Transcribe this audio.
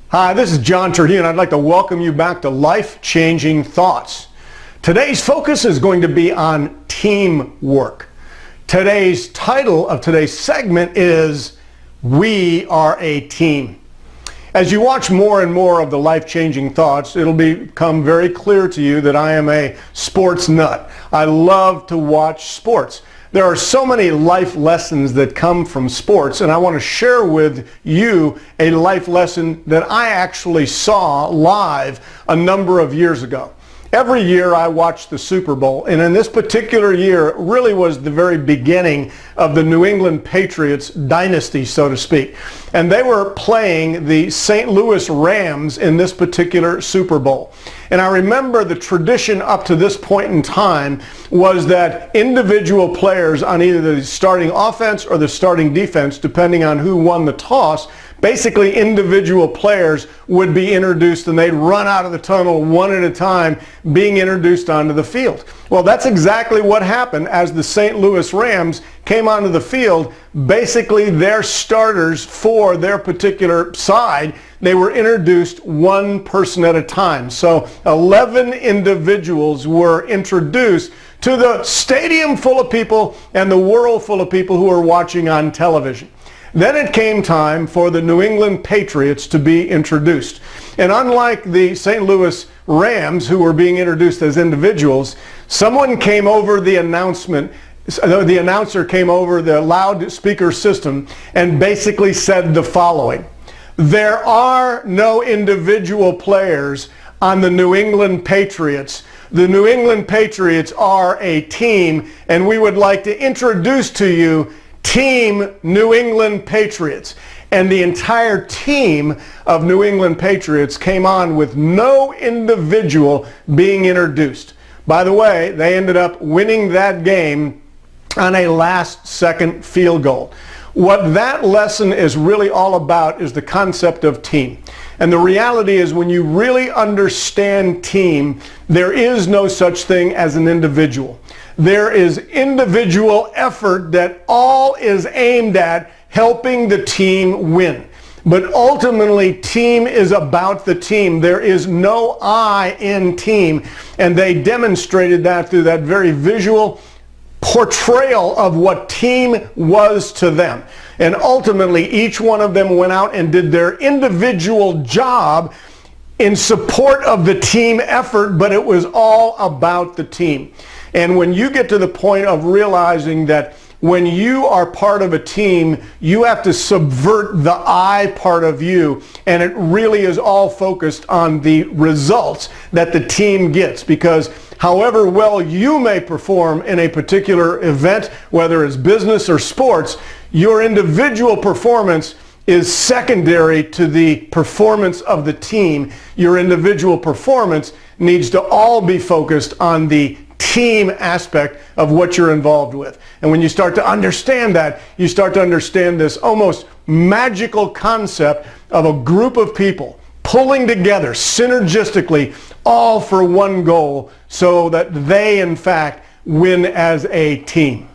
Hi, this is John Terhune. I'd like to welcome you back to Life-Changing Thoughts. Today's focus is going to be on teamwork. Today's title of today's segment is We Are a Team. As you watch more and more of the Life-Changing Thoughts, it'll become very clear to you that I am a sports nut. I love to watch sports. There are so many life lessons that come from sports, and I want to share with you a life lesson that I actually saw live a number of years ago. Every year I watch the Super Bowl, and in this particular year, it really was the very beginning of the New England Patriots dynasty, so to speak. And they were playing the St. Louis Rams in this particular Super Bowl. And I remember the tradition up to this point in time was that individual players on either the starting offense or the starting defense, depending on who won the toss, basically individual players would be introduced and they'd run out of the tunnel one at a time being introduced onto the field. Well, that's exactly what happened as the St. Louis Rams came onto the field. Basically, their starters for their particular side, they were introduced one person at a time. So 11 individuals were introduced to the stadium full of people and the world full of people who were watching on television. Then it came time for the New England Patriots to be introduced. And unlike the St. Louis Rams, who were being introduced as individuals, someone came over the announcer came over the loudspeaker system and basically said the following: there are no individual players on the New England Patriots. The New England Patriots are a team, and we would like to introduce to you Team New England Patriots. And the entire team of New England Patriots came on with no individual being introduced. By the way, they ended up winning that game on a last-second field goal. What that lesson is really all about is the concept of team. And the reality is, when you really understand team, there is no such thing as an individual. There is individual effort that all is aimed at helping the team win. But ultimately, team is about the team. There is no I in team. And they demonstrated that through that very visual portrayal of what team was to them. And ultimately, each one of them went out and did their individual job in support of the team effort, but it was all about the team. And when you get to the point of realizing that when you are part of a team, you have to subvert the I part of you, and it really is all focused on the results that the team gets. Because however well you may perform in a particular event, whether it's business or sports, your individual performance is secondary to the performance of the team. Your individual performance needs to all be focused on the team aspect of what you're involved with. And when you start to understand that, you start to understand this almost magical concept of a group of people pulling together synergistically, all for one goal, so that they in fact win as a team.